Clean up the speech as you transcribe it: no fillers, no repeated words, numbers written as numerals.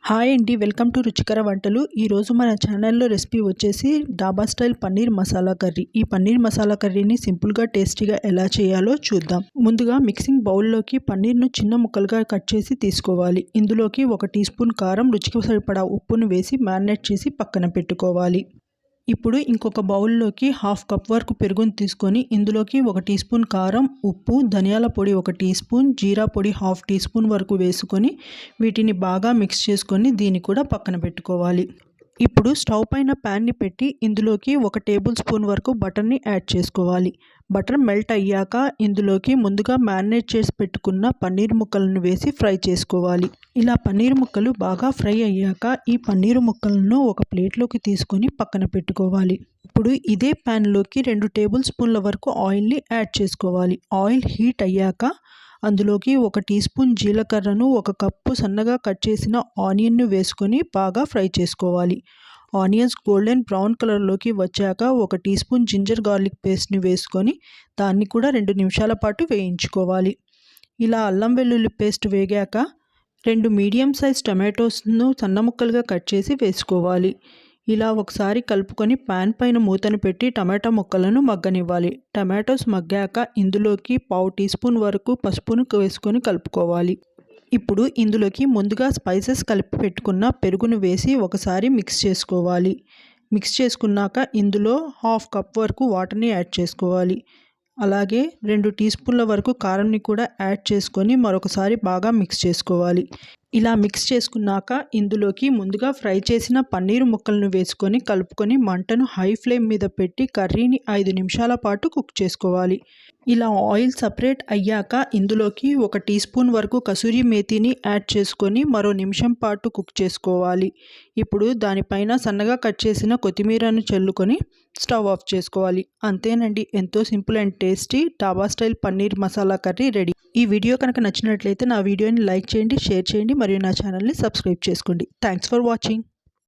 Hi అండి, welcome to రుచికర వంటలు. ఈరోజు మన ఛానల్లో రెసిపీ వచ్చేసి డాబా స్టైల్ పన్నీర్ మసాలా కర్రీ. ఈ పన్నీర్ మసాలా కర్రీని సింపుల్గా టేస్టీగా ఎలా చేయాలో చూద్దాం. ముందుగా మిక్సింగ్ బౌల్లోకి పన్నీర్ను చిన్న ముక్కలుగా కట్ చేసి తీసుకోవాలి. ఇందులోకి 1 టీ స్పూన్ కారం, రుచికి సరిపడా ఉప్పును వేసి మ్యారినేట్ చేసి పక్కన పెట్టుకోవాలి. ఇప్పుడు ఇంకొక బౌల్లోకి 1/2 కప్ వరకు పెరుగును తీసుకొని ఇందులోకి 1 టీ స్పూన్ కారం, ఉప్పు, ధనియాల పొడి 1 టీ స్పూన్, జీరా పొడి 1/2 టీ స్పూన్ వరకు వేసుకొని వీటిని బాగా మిక్స్ చేసుకొని దీన్ని కూడా పక్కన పెట్టుకోవాలి. ఇప్పుడు స్టవ్ పైన ప్యాన్ని పెట్టి ఇందులోకి 1 టేబుల్ స్పూన్ వరకు బటర్ని యాడ్ చేసుకోవాలి. బటర్ మెల్ట్ అయ్యాక ఇందులోకి ముందుగా మ్యారినేట్ చేసి పెట్టుకున్న పన్నీర్ ముక్కలను వేసి ఫ్రై చేసుకోవాలి. ఇలా పన్నీర్ ముక్కలు బాగా ఫ్రై అయ్యాక ఈ పన్నీర్ ముక్కలను ఒక ప్లేట్లోకి తీసుకొని పక్కన పెట్టుకోవాలి. ఇప్పుడు ఇదే ప్యాన్లోకి 2 టేబుల్ స్పూన్ల వరకు ఆయిల్ని యాడ్ చేసుకోవాలి. ఆయిల్ హీట్ అయ్యాక అందులోకి 1 టీ స్పూన్ జీలకర్రను, 1 కప్పు సన్నగా కట్ చేసిన ఆనియన్ను వేసుకొని బాగా ఫ్రై చేసుకోవాలి. ఆనియన్స్ గోల్డెన్ బ్రౌన్ కలర్లోకి వచ్చాక 1 టీ స్పూన్ జింజర్ గార్లిక్ పేస్ట్ని వేసుకొని దాన్ని కూడా 2 నిమిషాల పాటు వేయించుకోవాలి. ఇలా అల్లం వెల్లుల్లి పేస్ట్ వేగాక 2 మీడియం సైజ్ టమాటోస్ను సన్న ముక్కలుగా కట్ చేసి వేసుకోవాలి. ఇలా ఒకసారి కలుపుకొని ప్యాన్ పైన మూతను పెట్టి టమాటా ముక్కలను మగ్గనివ్వాలి. టమాటోస్ మగ్గాక ఇందులోకి 1/2 టీ స్పూన్ వరకు పసుపును వేసుకొని కలుపుకోవాలి. ఇప్పుడు ఇందులోకి ముందుగా స్పైసెస్ కలిపి పెట్టుకున్న పెరుగును వేసి ఒకసారి మిక్స్ చేసుకోవాలి. మిక్స్ చేసుకున్నాక ఇందులో 1/2 కప్ వరకు వాటర్ని యాడ్ చేసుకోవాలి. అలాగే 2 టీ స్పూన్ల వరకు కారంని కూడా యాడ్ చేసుకొని మరొకసారి బాగా మిక్స్ చేసుకోవాలి. ఇలా మిక్స్ చేసుకున్నాక ఇందులోకి ముందుగా ఫ్రై చేసిన పన్నీరు ముక్కలను వేసుకొని కలుపుకొని మంటను హై ఫ్లేమ్ మీద పెట్టి కర్రీని 5 నిమిషాల పాటు కుక్ చేసుకోవాలి. ఇలా ఆయిల్ సపరేట్ అయ్యాక ఇందులోకి 1 టీ స్పూన్ వరకు కసూరి మేతిని యాడ్ చేసుకొని మరో నిమిషం పాటు కుక్ చేసుకోవాలి. ఇప్పుడు దానిపైన సన్నగా కట్ చేసిన కొత్తిమీరను చల్లుకొని స్టవ్ ఆఫ్ చేసుకోవాలి. అంతేనండి, ఎంతో సింపుల్ అండ్ టేస్టీ డాబా style paneer masala curry ready. ఈ వీడియో కనుక నచ్చినట్లయితే నా వీడియోని లైక్ చేయండి, షేర్ చేయండి మరియు నా ఛానల్ని సబ్స్క్రైబ్ చేసుకోండి. Thanks for watching.